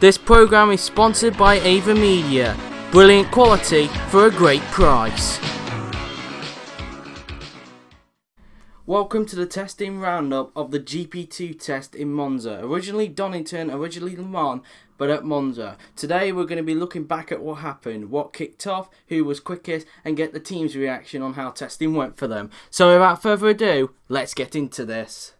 This programme is sponsored by Ava Media. Brilliant quality for a great price. Welcome to the testing roundup of the GP2 test in Monza. Originally Donington, originally Le Mans, but at Monza. Today we're going to be looking back at what happened, what kicked off, who was quickest, and get the team's reaction on how testing went for them. So without further ado, let's get into this.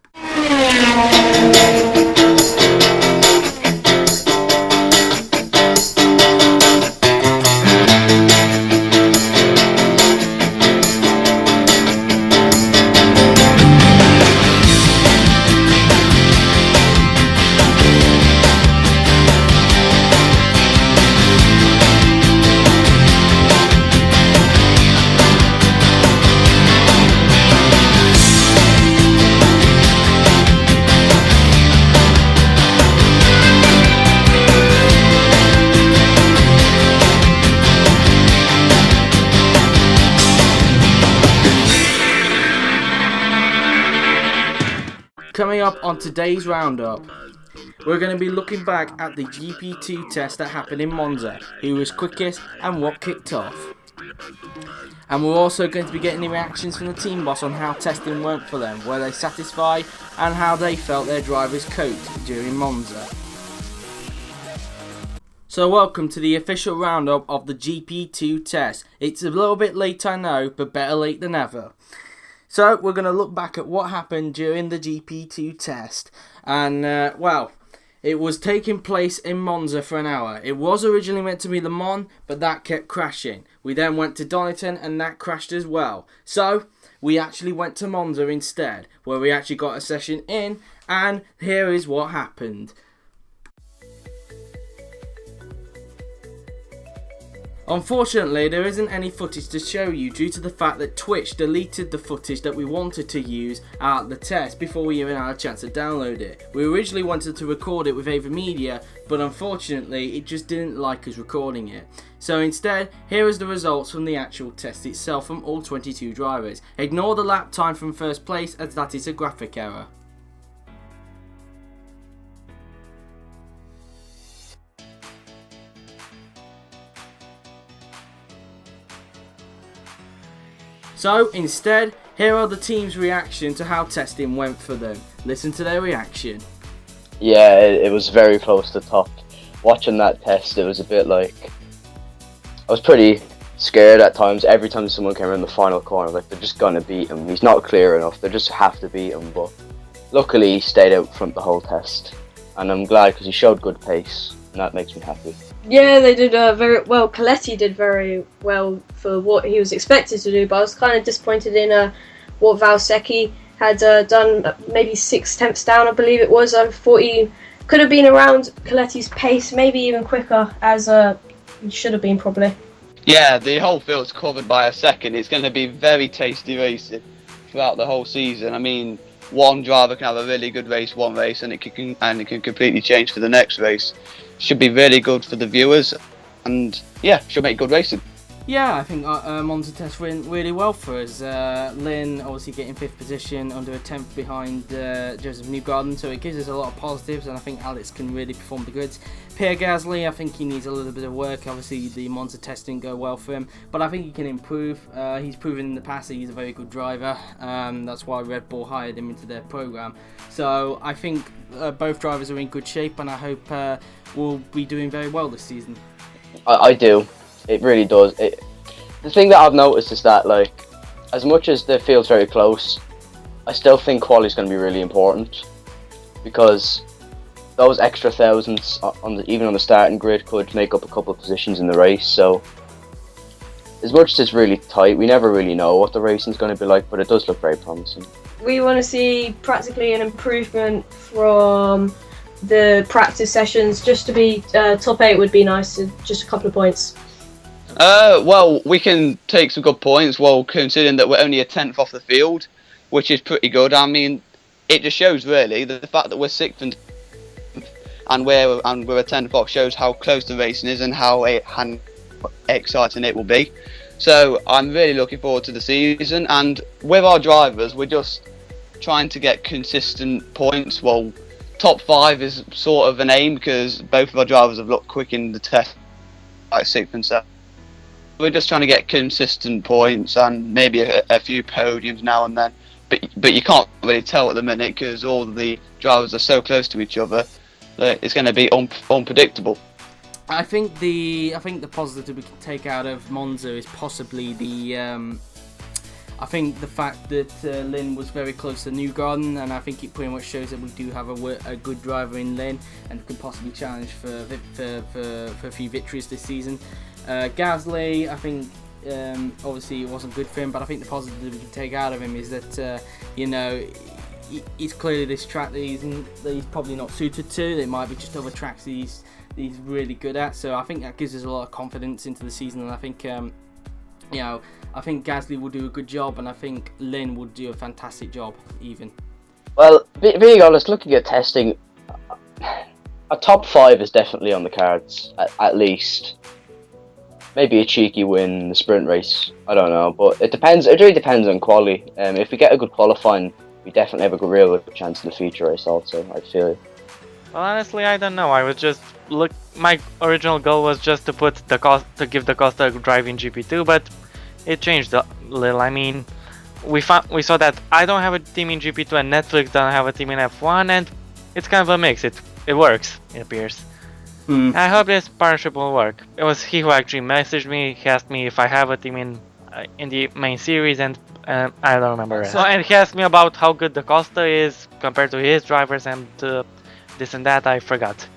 Coming up on today's roundup, we're going to be looking back at the GP2 test that happened in Monza, who was quickest and what kicked off. And we're also going to be getting the reactions from the team boss on how testing went for them, were they satisfied, and how they felt their drivers coped during Monza. So welcome to the official roundup of the GP2 test. It's a little bit late, I know, but better late than never. So we're going to look back at what happened during the GP2 test. And, it was taking place in Monza for an hour. It was originally meant to be Le Mans, but that kept crashing. We then went to Donington, and that crashed as well. So we actually went to Monza instead, where we actually got a session in, and here is what happened. Unfortunately, there isn't any footage to show you due to the fact that Twitch deleted the footage that we wanted to use at the test before we even had a chance to download it. We originally wanted to record it with Ava Media, but unfortunately it just didn't like us recording it. So instead, here is the results from the actual test itself from all 22 drivers. Ignore the lap time from first place as that is a graphic error. So, instead, here are the team's reaction to how testing went for them. Listen to their reaction. Yeah, it was very close to top. Watching that test, it was a bit like... I was pretty scared at times. Every time someone came around the final corner, like, they're just going to beat him. He's not clear enough. They just have to beat him. But luckily, he stayed out front the whole test. And I'm glad because he showed good pace. And that makes me happy. Yeah, they did very well. Coletti did very well for what he was expected to do, but I was kind of disappointed in what Valsecchi had done, maybe 6/10 down, I believe it was. I thought he could have been around Coletti's pace, maybe even quicker, as he should have been probably. Yeah, the whole field's covered by a second. It's going to be very tasty racing throughout the whole season. I mean, one driver can have a really good race one race, and it can completely change for the next race. Should be really good for the viewers, and yeah, should make good racing. Yeah, I think Monza test went really well for us. Lynn obviously getting 5th position, under a 10th behind Joseph Newgarden, so it gives us a lot of positives, and I think Alex can really perform the goods. Pierre Gasly, I think he needs a little bit of work. Obviously, the Monza test didn't go well for him, but I think he can improve. He's proven in the past that he's a very good driver. That's why Red Bull hired him into their program. So I think both drivers are in good shape, and I hope we'll be doing very well this season. I do. It really does. The thing that I've noticed is that, like, as much as the field's very close, I still think quality's going to be really important, because those extra thousands, even on the starting grid, could make up a couple of positions in the race. So, as much as it's really tight, we never really know what the racing's going to be like, but it does look very promising. We want to see practically an improvement from the practice sessions. Just to be top 8 would be nice, just a couple of points. Well, we can take some good points, well, considering that we're only a 10th off the field, which is pretty good. I mean, it just shows really the fact that we're 6th and we're a 10th off shows how close the racing is and how exciting it will be. So I'm really looking forward to the season, and with our drivers, we're just trying to get consistent points. Well, top 5 is sort of an aim because both of our drivers have looked quick in the test, like 6th and 7th. We're just trying to get consistent points and maybe a few podiums now and then. But you can't really tell at the minute because all the drivers are so close to each other that it's going to be unpredictable. I think the positive we can take out of Monza is possibly I think the fact that Lynn was very close to Newgarden, and I think it pretty much shows that we do have a good driver in Lynn and can possibly challenge for a few victories this season. Gasly, I think obviously it wasn't good for him, but I think the positive we can take out of him is that it's clearly this track that he's probably not suited to. There might be just other tracks he's really good at, so I think that gives us a lot of confidence into the season, and I think I think Gasly will do a good job, and I think Lynn will do a fantastic job even. Well, being honest, looking at testing, a top 5 is definitely on the cards, at least. Maybe a cheeky win in the sprint race, I don't know, but it really depends on quali. If we get a good qualifying, we definitely have a real good chance in the feature race also, I feel. Well, honestly, I don't know. I was just my original goal was just to give the Costa a drive in GP2, but it changed a little. I mean, we saw that I don't have a team in GP2 and Netflix doesn't have a team in F1, and it's kind of a mix. It works, it appears. I hope this partnership will work. It was he who actually messaged me. He asked me if I have a team in the main series, and I don't remember. So, and he asked me about how good the Costa is compared to his drivers, and this and that. I forgot.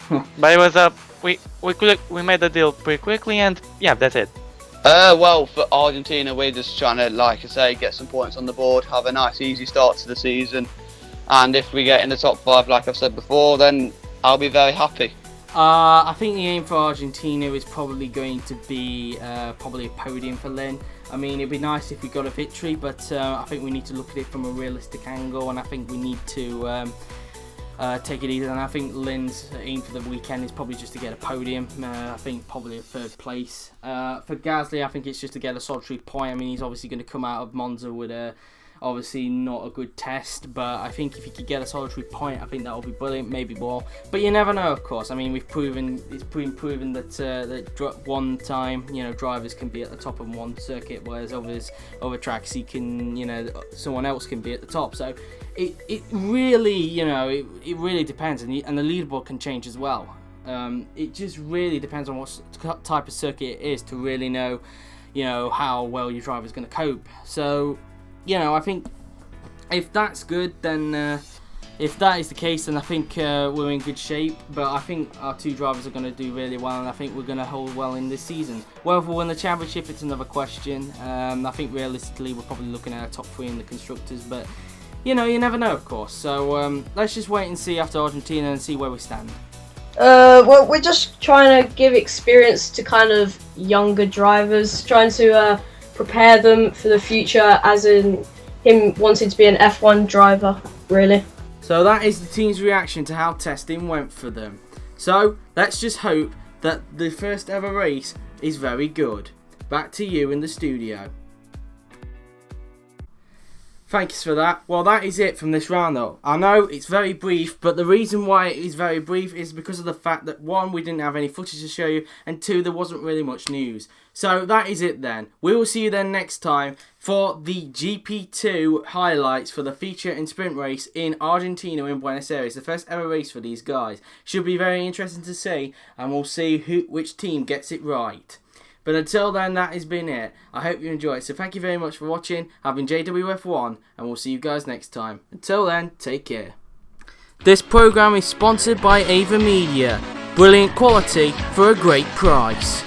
But it was we made the deal pretty quickly, and yeah, that's it. Well, for Argentina, we're just trying to, like I say, get some points on the board, have a nice easy start to the season, and if we get in the top 5, like I've said before, then I'll be very happy. I think the aim for Argentina is probably going to be probably a podium for Lynn. I mean, it'd be nice if we got a victory, but I think we need to look at it from a realistic angle, and I think we need to take it easy. And I think Lynn's aim for the weekend is probably just to get a podium. I think probably a 3rd place. For Gasly, I think it's just to get a solitary point. I mean, he's obviously going to come out of Monza with obviously not a good test, but I think if he could get a solitary point, I think that would be brilliant, maybe more. But you never know, of course. I mean, it's been proven that one time, drivers can be at the top of one circuit, whereas other tracks, someone else can be at the top. So it really, it really depends, and the leaderboard can change as well. It just really depends on what type of circuit it is to really know, how well your driver is going to cope. So, I think if that's good, then if that is the case, then I think we're in good shape. But I think our 2 drivers are going to do really well, and I think we're going to hold well in this season. Well, if we win the championship, it's another question. I think realistically, we're probably looking at a top 3 in the constructors, but you never know, of course. So let's just wait and see after Argentina and see where we stand. Well, we're just trying to give experience to kind of younger drivers, trying to prepare them for the future, as in him wanting to be an F1 driver, really. So that is the team's reaction to how testing went for them. So let's just hope that the first ever race is very good. Back to you in the studio. Thanks for that. Well, that is it from this round though. I know it's very brief, but the reason why it is very brief is because of the fact that 1, we didn't have any footage to show you, and 2, there wasn't really much news. So that is it then. We will see you then next time for the GP2 highlights for the feature and sprint race in Argentina in Buenos Aires. The first ever race for these guys. Should be very interesting to see, and we'll see which team gets it right. But until then, that has been it. I hope you enjoyed. So thank you very much for watching. I've been JWF1, and we'll see you guys next time. Until then, take care. This program is sponsored by Ava Media. Brilliant quality for a great price.